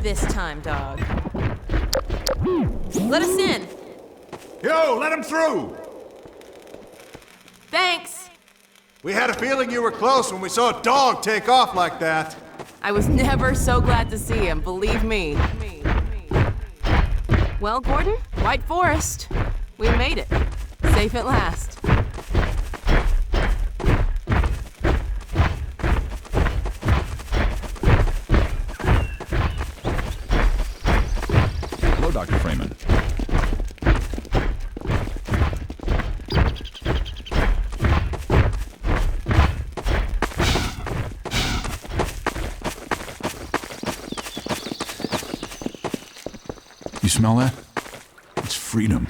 this time, dog. Let us in. Yo, let him through! Thanks. We had a feeling you were close when we saw a dog take off like that. I was never so glad to see him, believe me. Well, Gordon, White Forest. We made it. Safe at last. Hello, Dr. Freeman. You smell that? It's freedom.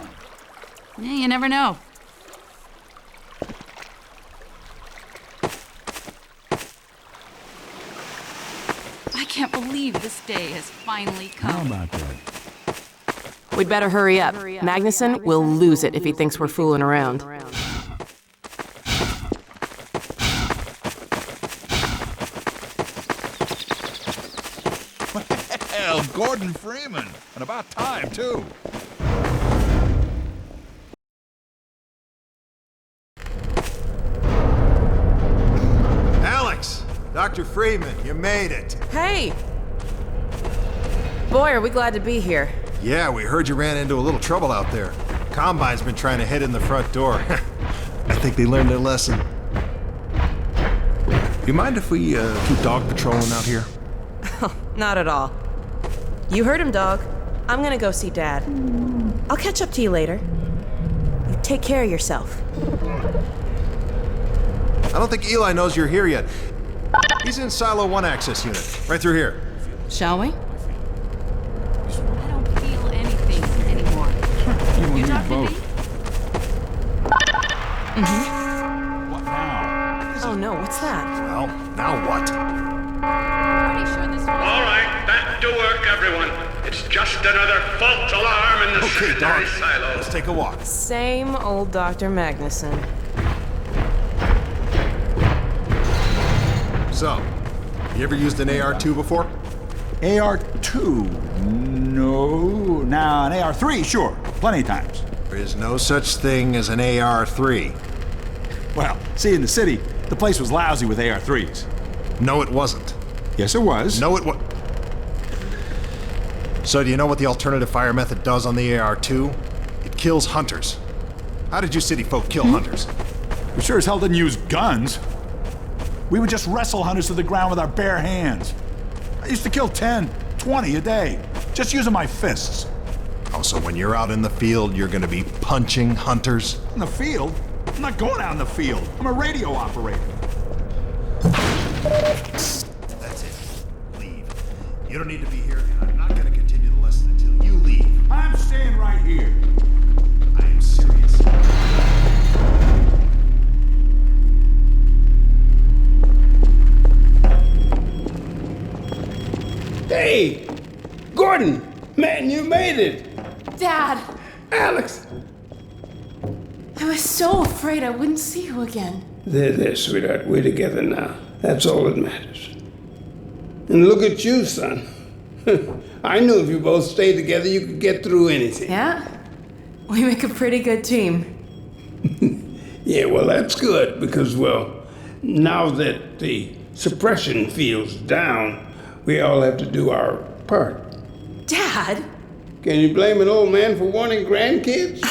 Yeah, you never know. I can't believe this day has finally come. How about that? We'd better hurry up. Magnuson will lose it if he thinks we're fooling around. Well, Gordon Freeman. And about time, too. Alyx! Dr. Freeman, you made it. Hey! Boy, are we glad to be here. Yeah, we heard you ran into a little trouble out there. Combine's been trying to head in the front door. I think they learned their lesson. You mind if we keep dog patrolling out here? Not at all. You heard him, dog. I'm gonna go see Dad. I'll catch up to you later. You take care of yourself. I don't think Eli knows you're here yet. He's in Silo 1 access unit, right through here. Shall we? I don't feel anything anymore. You talking to me? What now? Oh no, what's that? Well, now what? Pretty sure this was... All right, back to work, everyone. It's just another false alarm in the Okay, secondary dog. silo. Let's take a walk. Same old Dr. Magnuson. So, you ever used an AR-2 before? AR-2? No. Now, an AR-3, sure. Plenty of times. There is no such thing as an AR-3. Well, see, in the city, the place was lousy with AR-3s. No, it wasn't. Yes, it was. No, it was. So, do you know what the alternative fire method does on the AR-2? It kills hunters. How did you city folk kill hunters? We sure as hell didn't use guns. We would just wrestle hunters to the ground with our bare hands. I used to kill 10, 20 a day, just using my fists. Oh, so when you're out in the field, you're gonna be punching hunters? In the field? I'm not going out in the field. I'm a radio operator. That's it. Leave. You don't need to be here, and I'm not gonna continue the lesson until you leave. I'm staying right here. I am serious. Hey, Gordon, man, you made it. Dad! Alyx. I was so afraid I wouldn't see you again. There, sweetheart. We're together now. That's all that matters. And look at you, son. I knew if you both stayed together, you could get through anything. Yeah? We make a pretty good team. Yeah, well, that's good because, well, now that the suppression field's down, we all have to do our part. Dad? Can you blame an old man for wanting grandkids?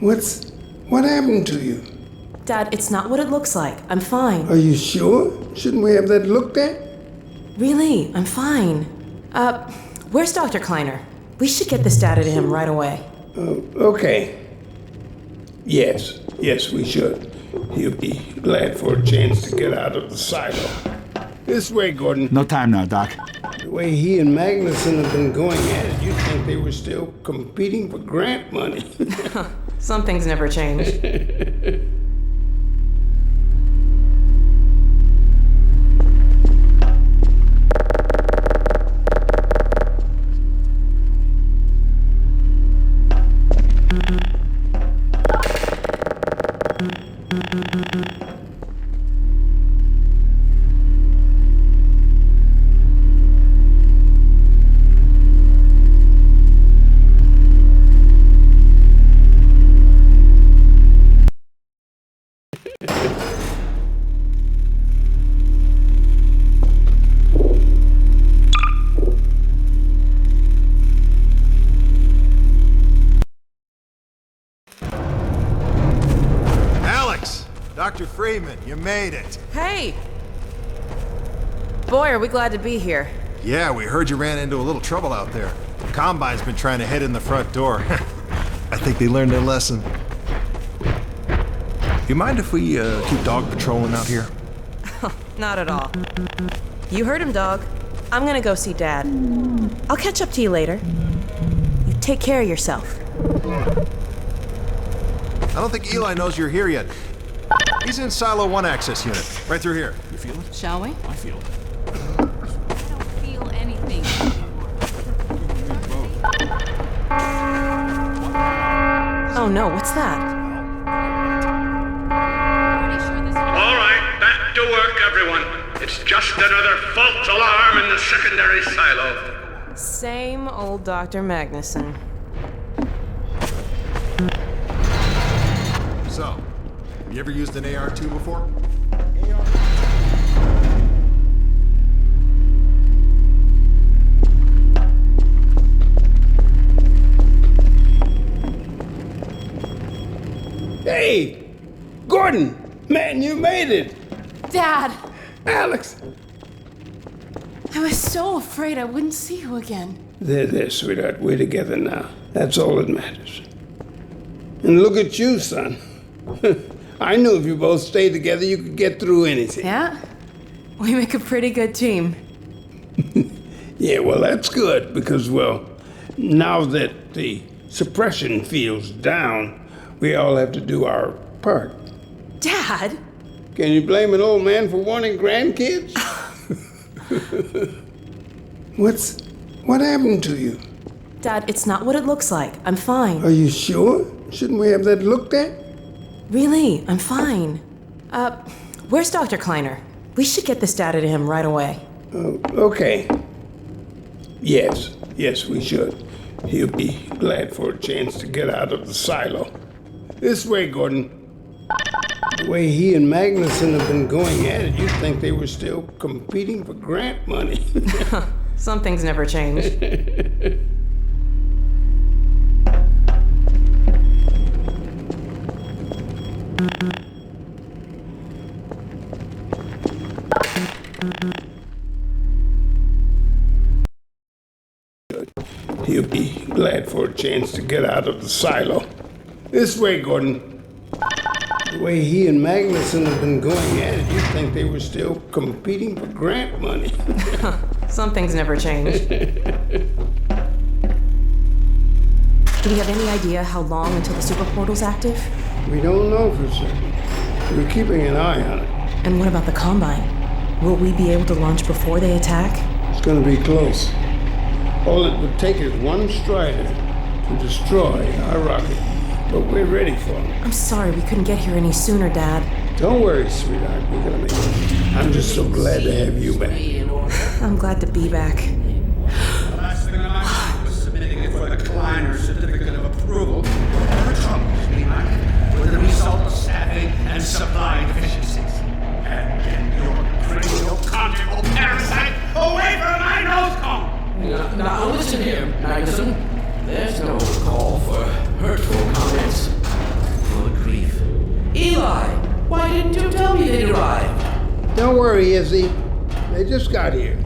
What happened to you? Dad, it's not what it looks like. I'm fine. Are you sure? Shouldn't we have that looked at? Really, I'm fine. Where's Dr. Kleiner? We should get this data to him right away. Okay. Yes, we should. He'll be glad for a chance to get out of the silo. This way, Gordon. No time now, Doc. The way he and Magnuson have been going at it, you'd think they were still competing for grant money. Some things never change. Dr. Freeman, you made it. Hey! Boy, are we glad to be here. Yeah, we heard you ran into a little trouble out there. Combine's been trying to head in the front door. I think they learned their lesson. You mind if we keep dog patrolling out here? Not at all. You heard him, dog. I'm gonna go see Dad. I'll catch up to you later. You take care of yourself. I don't think Eli knows you're here yet. He's in Silo 1 access unit, right through here. You feel it? Shall we? I feel it. I don't feel anything Oh no, what's that? Pretty sure this All right, back to work, everyone. It's just another false alarm in the secondary silo. Same old Dr. Magnuson. So, you ever used an AR-2 before? Hey! Gordon! Man, you made it! Dad! Alex! I was so afraid I wouldn't see you again. There, sweetheart. We're together now. That's all that matters. And look at you, son. I knew if you both stayed together, you could get through anything. Yeah? We make a pretty good team. Yeah, well, that's good, because, well, now that the suppression field's down, we all have to do our part. Dad? Can you blame an old man for wanting grandkids? What happened to you? Dad, it's not what it looks like. I'm fine. Are you sure? Shouldn't we have that looked at? Really, I'm fine. Where's Dr. Kleiner? We should get this data to him right away. Okay. Yes, we should. He'll be glad for a chance to get out of the silo. This way, Gordon. The way he and Magnuson have been going at it, you'd think they were still competing for grant money. Some things never change. He'll be glad for a chance to get out of the silo. This way, Gordon. The way he and Magnuson have been going at it, you'd think they were still competing for grant money. Some things never change. Do we have any idea how long until the super portal's active? We don't know for certain. We're keeping an eye on it. And what about the Combine? Will we be able to launch before they attack? It's gonna be close. All it would take is one Strider to destroy our rocket. But we're ready for him. I'm sorry we couldn't get here any sooner, Dad. Don't worry, sweetheart. We're gonna make it. I'm just so glad to have you back. I'm glad to be back. The last thing on my mind was submitting it for the Kleiner certificate of approval. The troubles behind it were the result of staffing and supply deficiencies. And get your cranial conjugal parasite away from my nose cone! Now listen here, Magnuson. There's no call for hurtful comments. Good grief. Eli, why didn't you tell me they'd arrived? Don't worry, Izzy. They just got here.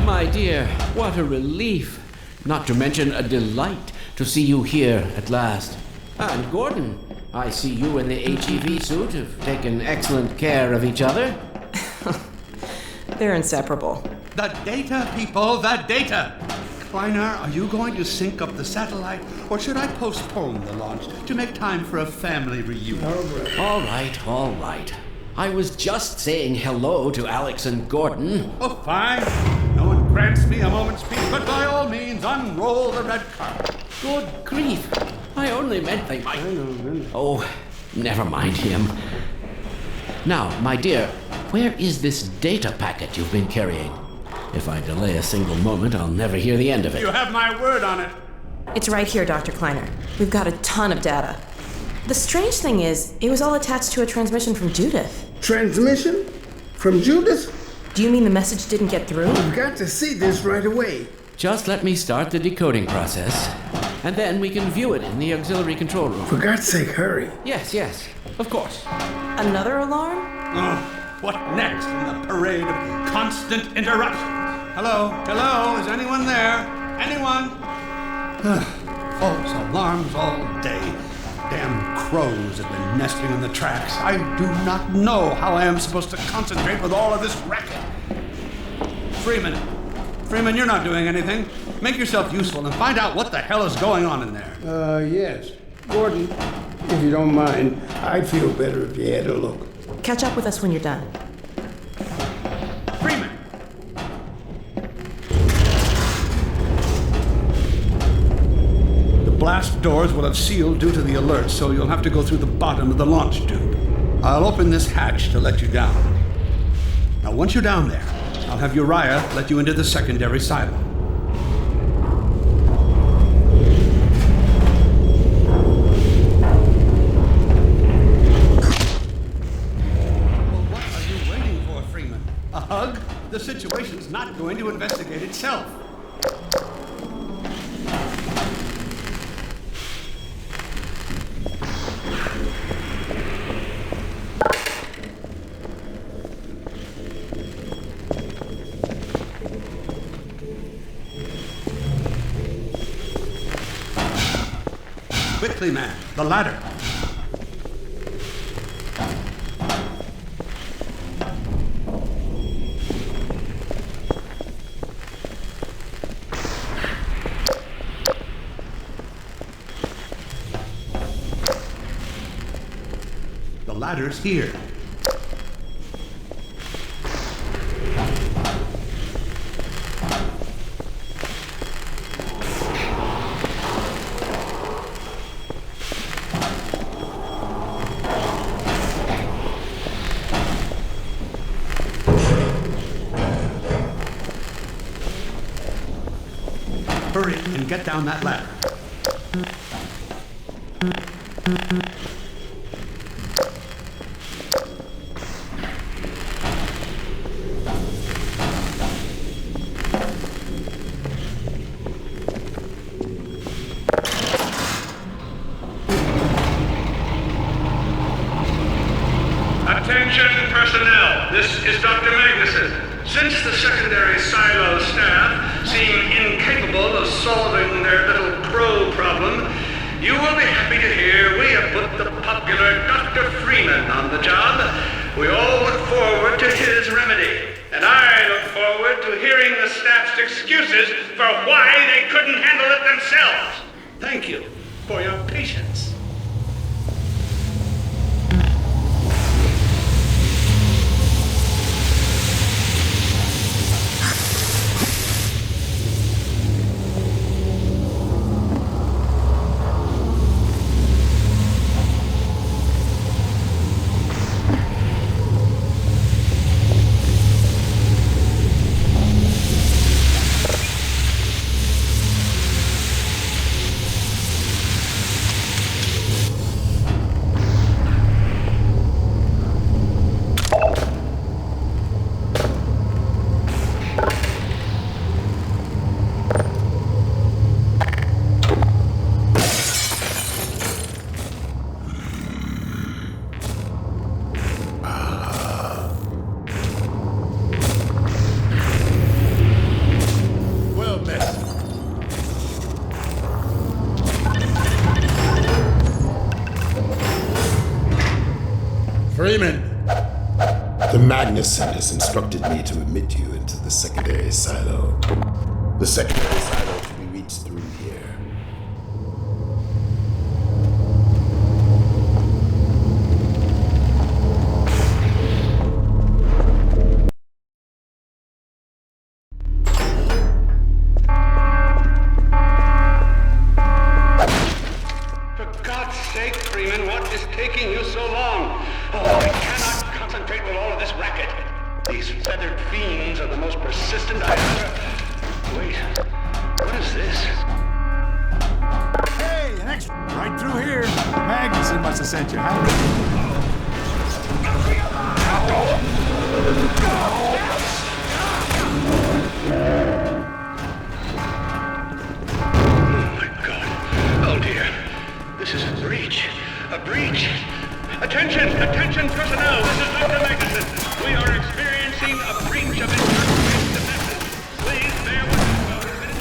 My dear, what a relief. Not to mention a delight to see you here at last. And Gordon, I see you and the HEV suit have taken excellent care of each other. They're inseparable. The data, people, the data! Kleiner, are you going to sync up the satellite, or should I postpone the launch to make time for a family reunion? All right. I was just saying hello to Alyx and Gordon. Oh, fine. No one grants me a moment's peace, but by all means, unroll the red carpet. Good grief. I only meant they might... Oh, never mind him. Now, my dear, where is this data packet you've been carrying? If I delay a single moment, I'll never hear the end of it. You have my word on it. It's right here, Dr. Kleiner. We've got a ton of data. The strange thing is, it was all attached to a transmission from Judith. Transmission? From Judith? Do you mean the message didn't get through? We've got to see this right away. Just let me start the decoding process. and then we can view it in the auxiliary control room. For God's sake, hurry. Yes, of course. Another alarm? Oh, what next in the parade of constant interruptions? Hello, is anyone there? Anyone? False alarms all day. Damn crows have been nesting in the tracks. I do not know how I am supposed to concentrate with all of this racket. Freeman, you're not doing anything. Make yourself useful and find out what the hell is going on in there. Yes. Gordon, if you don't mind, I'd feel better if you had a look. Catch up with us when you're done. Freeman! The blast doors will have sealed due to the alert, so you'll have to go through the bottom of the launch tube. I'll open this hatch to let you down. Now, once you're down there, I'll have Uriah let you into the secondary silo. Well, what are you waiting for, Freeman? A hug? The situation's not going to investigate itself. Quickly, man. The ladder. The ladder's here. Hurry and get down that ladder. Attention personnel, this is Dr. Magnuson. Since the secondary silo staff seem incapable of solving their little crow problem, you will be happy to hear we have put the popular Dr. Freeman on the job. We all look forward to his remedy, and I look forward to hearing the staff's excuses for why they couldn't handle it themselves. Thank you for your patience. Freeman! The Magnuson has instructed me to admit you into the secondary silo. The secondary silo can be reached through here. For God's sake, Freeman, what is taking you so long? Oh, I cannot concentrate with all of this racket. These feathered fiends are the most persistent I ever... Wait, what is this? Hey, an extra right through here. Magnuson must have sent you, huh? Oh my God. reach. Attention personnel, this is Dr. Magnuson. We are experiencing a breach of interface defenses. Please bear with us while we finish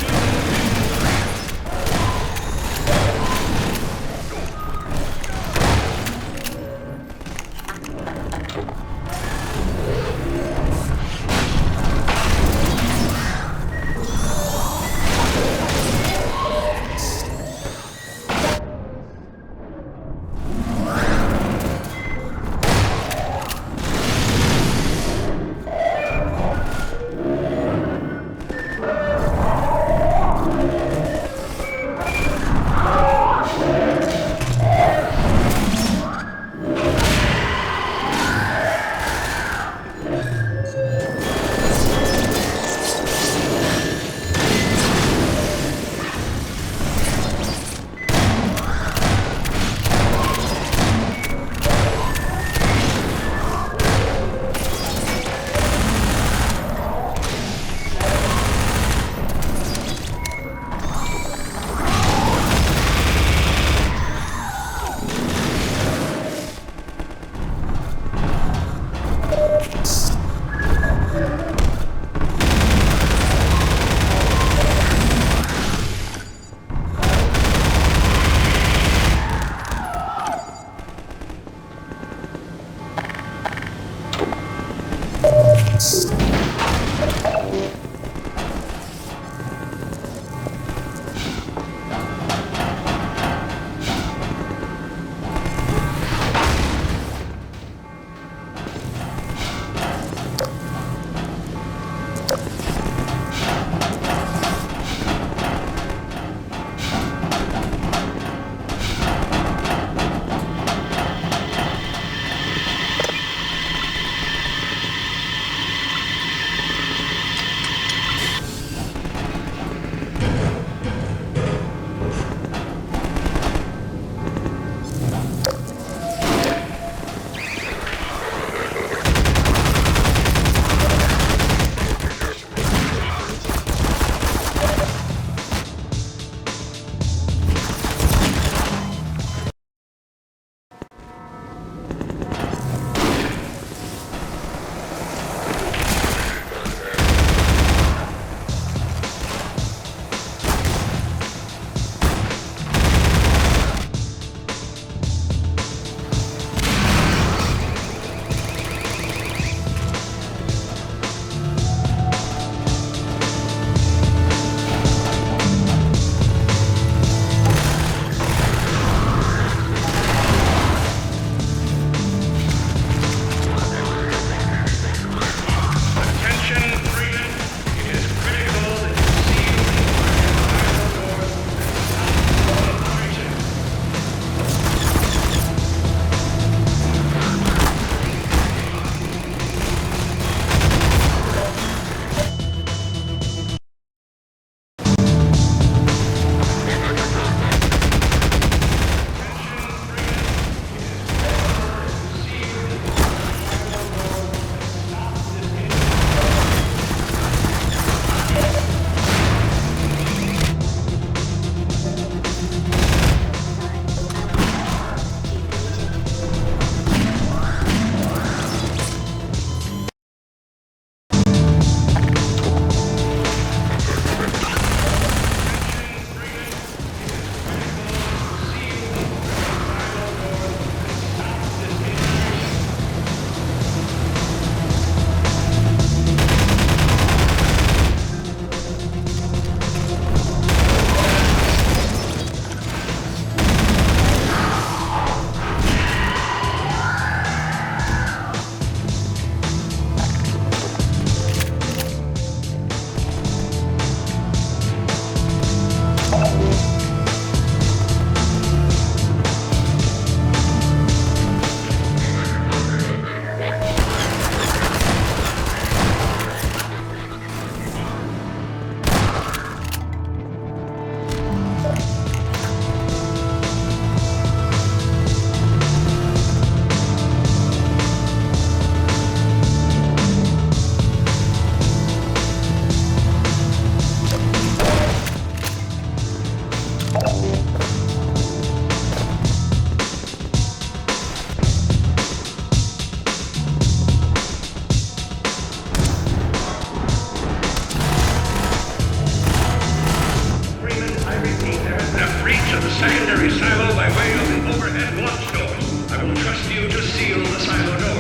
secondary silo by way of the overhead launch doors. I will trust you to seal the silo doors.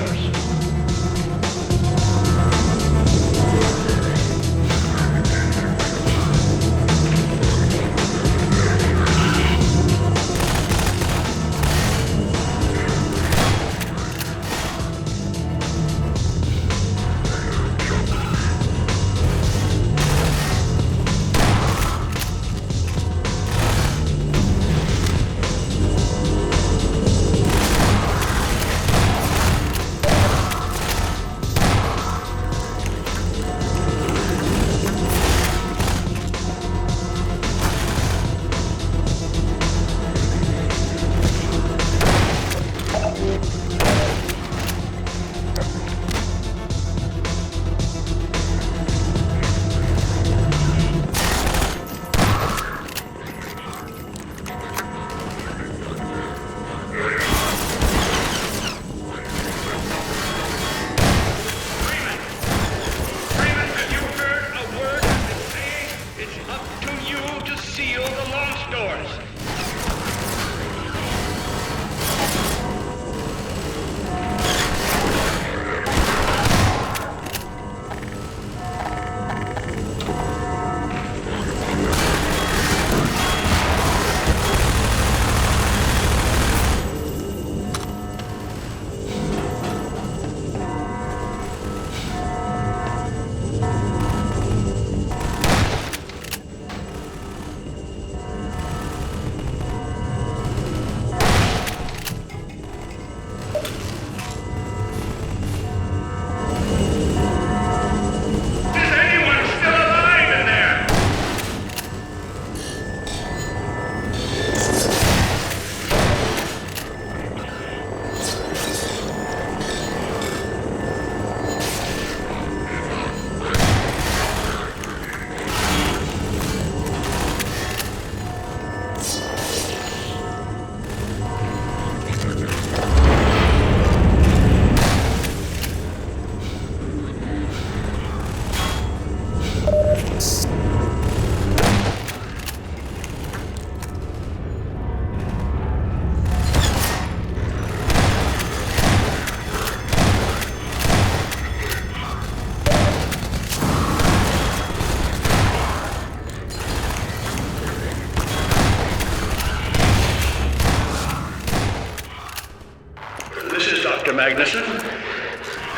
Magnuson,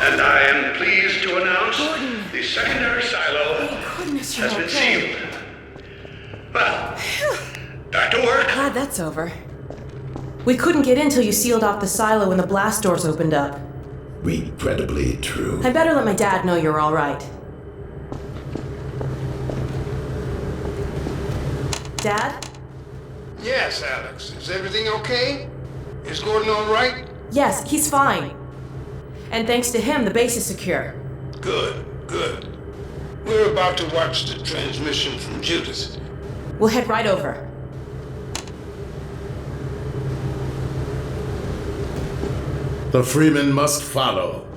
and I am pleased to announce the secondary silo has been sealed. Well, back to work. Glad that's over. We couldn't get in till you sealed off the silo when the blast doors opened up. Regrettably true. I better let my dad know you're all right. Dad? Yes, Alex. Is everything okay? Is Gordon all right? Yes, he's fine. And thanks to him, the base is secure. Good, good. We're about to watch the transmission from Judas. We'll head right over. The Freeman must follow.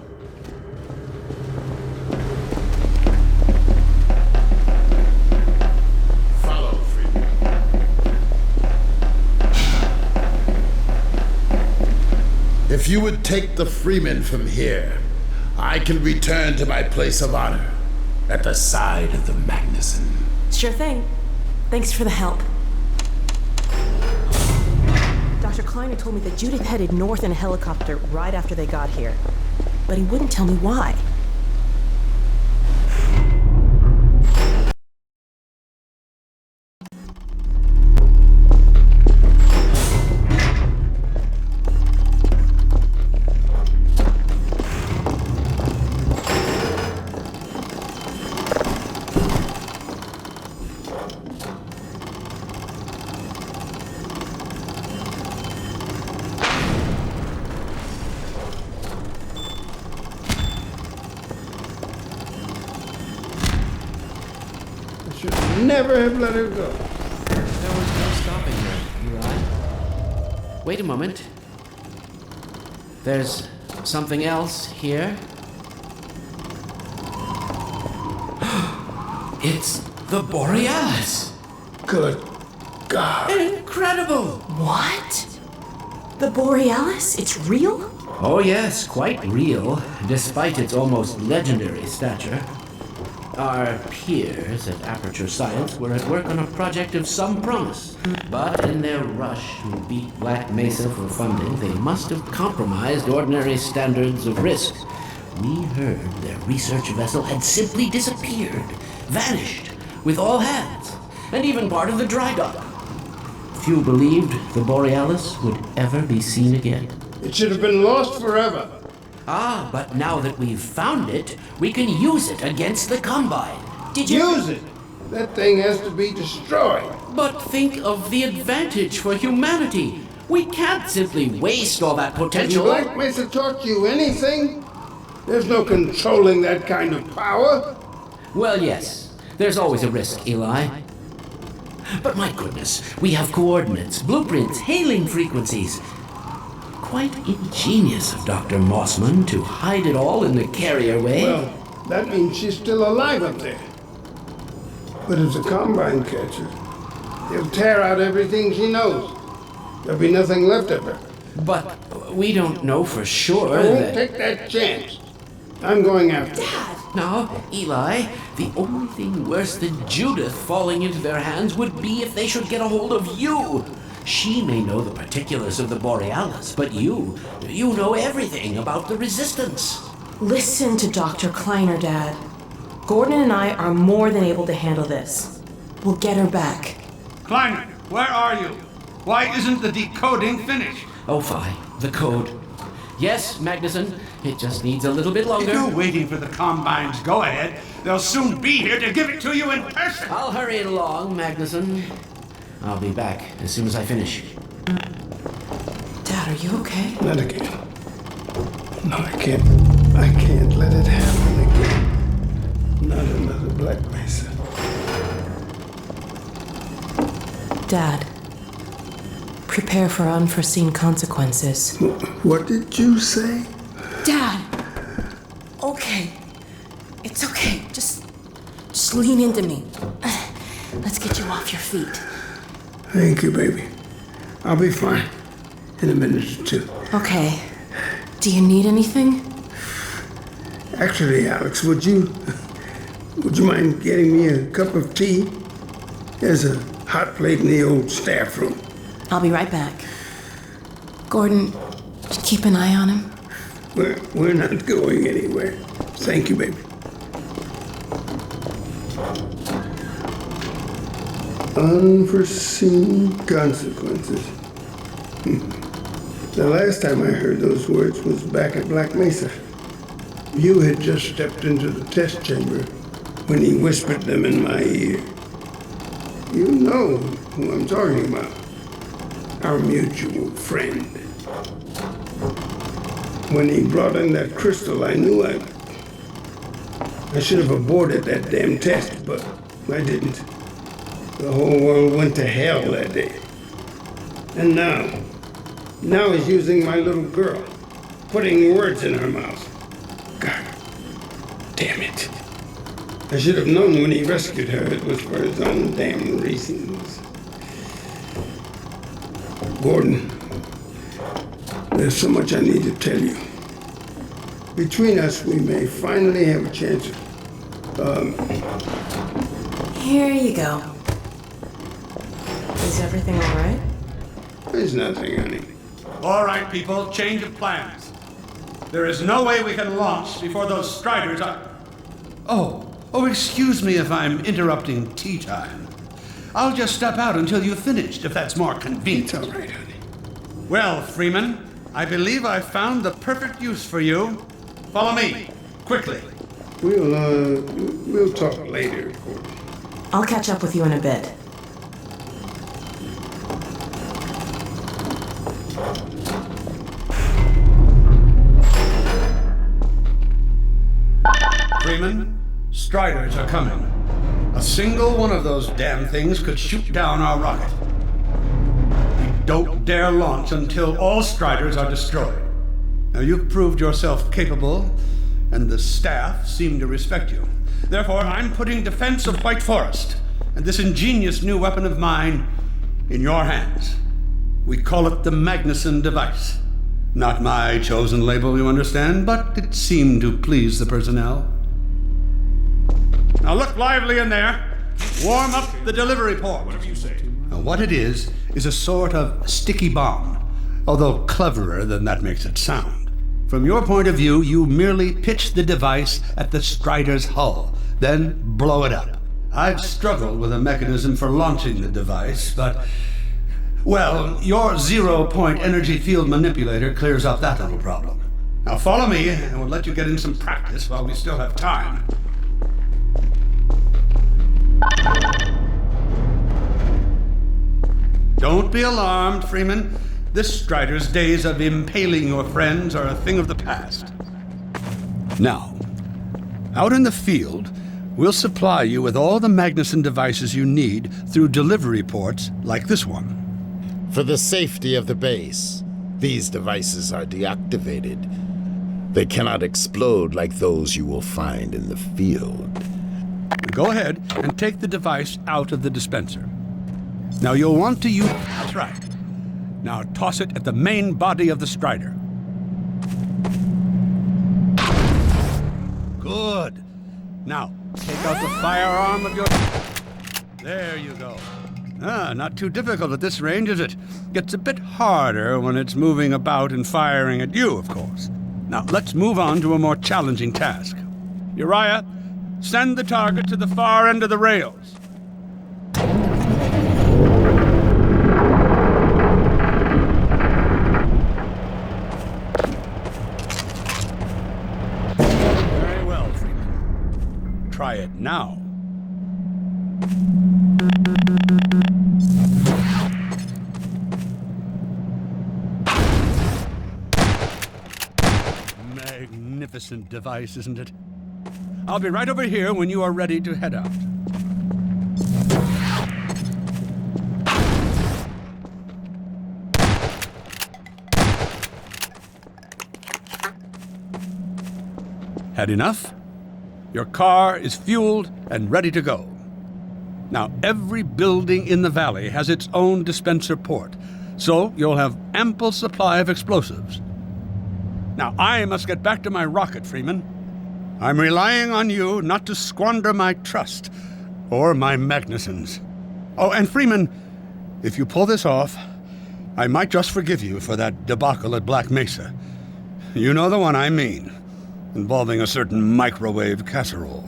Follow, Freeman. If you would take the Freeman from here, I can return to my place of honor at the side of the Magnuson. Sure thing. Thanks for the help. Dr. Kleiner told me that Judith headed north in a helicopter right after they got here. But he wouldn't tell me why. Never have let her go. There was no stopping her, Eli. Wait a moment. There's something else here. It's the Borealis. Good. God. Incredible! What? The Borealis? It's real? Oh yes, quite real, despite its almost legendary stature. Our peers at Aperture Science were at work on a project of some promise, but in their rush to beat Black Mesa for funding, they must have compromised ordinary standards of risk. We heard their research vessel had simply disappeared, vanished, with all hands, and even part of the dry dock. Few believed the Borealis would ever be seen again. It should have been lost forever. Ah, but now that we've found it, we can use it against the Combine. Did you Use it! That thing has to be destroyed. But think of the advantage for humanity. We can't simply waste all that Has potential. Black Mesa taught you anything? There's no controlling that kind of power. Well, yes. There's always a risk, Eli. But my goodness, we have coordinates, blueprints, hailing frequencies. Quite ingenious of Dr. Mossman to hide it all in the carrier way. Well, that means she's still alive up there. But if the Combine catches, they'll tear out everything she knows. There'll be nothing left of her. But we don't know for sure I won't that... take that chance. I'm going after her. Dad! Now, Eli, the only thing worse than Judith falling into their hands would be if they should get a hold of you. She may know the particulars of the Borealis, but you know everything about the Resistance. Listen to Dr. Kleiner, Dad. Gordon and I are more than able to handle this. We'll get her back. Kleiner, where are you? Why isn't the decoding finished? Oh, fine. The code. Yes, Magnuson. It just needs a little bit If longer. you're waiting for the Combine's go-ahead, they'll soon be here to give it to you in person. I'll hurry it along, Magnuson. I'll be back as soon as I finish. Dad, are you okay? Not again. No, I can't. I can't let it happen again. Not another Black Mesa. Dad, prepare for unforeseen consequences. What did you say? Dad! Okay. It's okay. Just lean into me. Let's get you off your feet. Thank you, baby. I'll be fine in a minute or two. Okay. Do you need anything? Actually, Alex, would you mind getting me a cup of tea? There's a hot plate in the old staff room. I'll be right back. Gordon, keep an eye on him. We're not going anywhere. Thank you, baby. Unforeseen consequences. The last time I heard those words was back at Black Mesa. You had just stepped into the test chamber when he whispered them in my ear. You know who I'm talking about. Our mutual friend. When he brought in that crystal, I knew I should have aborted that damn test, but I didn't. The whole world went to hell that day. And now he's using my little girl, putting words in her mouth. God damn it. I should have known when he rescued her it was for his own damn reasons. Gordon, there's so much I need to tell you. Between us, we may finally have a chance Here you go. Is everything all right? There's nothing, honey. All right, people, change of plans. There is no way we can launch before those Striders are... Oh, excuse me if I'm interrupting tea time. I'll just step out until you've finished, if that's more convenient. It's all right, honey. Well, Freeman, I believe I've found the perfect use for you. Follow me, quickly. We'll talk later, Gordon. I'll catch up with you in a bit. Freeman, Striders are coming. A single one of those damn things could shoot down our rocket. We don't dare launch until all Striders are destroyed. Now, you've proved yourself capable, and the staff seem to respect you. Therefore, I'm putting defense of White Forest and this ingenious new weapon of mine in your hands. We call it the Magnuson device. Not my chosen label, you understand, but it seemed to please the personnel. Now look lively in there. Warm up the delivery port. Whatever you say. Now what it is a sort of sticky bomb, although cleverer than that makes it sound. From your point of view, you merely pitch the device at the Strider's hull, then blow it up. I've struggled with a mechanism for launching the device, but... well, your zero-point energy field manipulator clears up that little problem. Now follow me, and we'll let you get in some practice while we still have time. Don't be alarmed, Freeman. This Strider's days of impaling your friends are a thing of the past. Now, out in the field, we'll supply you with all the Magnuson devices you need through delivery ports like this one. For the safety of the base, these devices are deactivated. They cannot explode like those you will find in the field. Go ahead and take the device out of the dispenser. Now you'll want to use... that's right. Now toss it at the main body of the Strider. Good. Now, take out the firearm of your... there you go. Not too difficult at this range, is it? Gets a bit harder when it's moving about and firing at you, of course. Now, let's move on to a more challenging task. Uriah, send the target to the far end of the rails. Very well, Freeman. Try it now. Magnificent device, isn't it? I'll be right over here when you are ready to head out. Had enough? Your car is fueled and ready to go. Now, every building in the valley has its own dispenser port, so you'll have ample supply of explosives. Now, I must get back to my rocket, Freeman. I'm relying on you not to squander my trust, or my Magnusons. Oh, and Freeman, if you pull this off, I might just forgive you for that debacle at Black Mesa. You know the one I mean, involving a certain microwave casserole.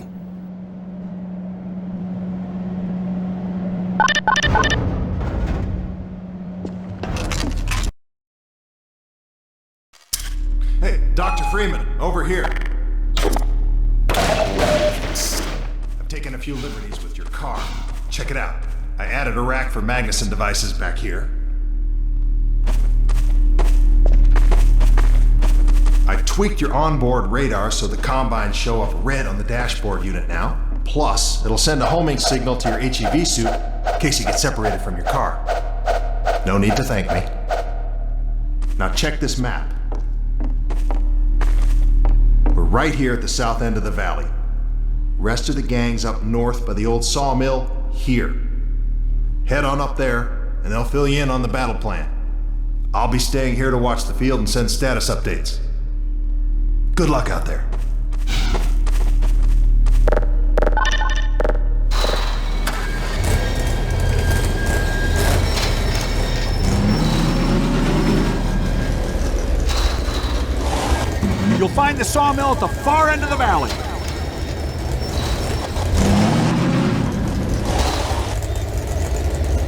Hey, Dr. Freeman, over here. I've taken a few liberties with your car. Check it out. I added a rack for Magnuson devices back here. I tweaked your onboard radar so the combines show up red on the dashboard unit now. Plus, it'll send a homing signal to your HEV suit in case you get separated from your car. No need to thank me. Now check this map. We're right here at the south end of the valley. Rest of the gang's up north by the old sawmill here. Head on up there, and they'll fill you in on the battle plan. I'll be staying here to watch the field and send status updates. Good luck out there. You'll find the sawmill at the far end of the valley.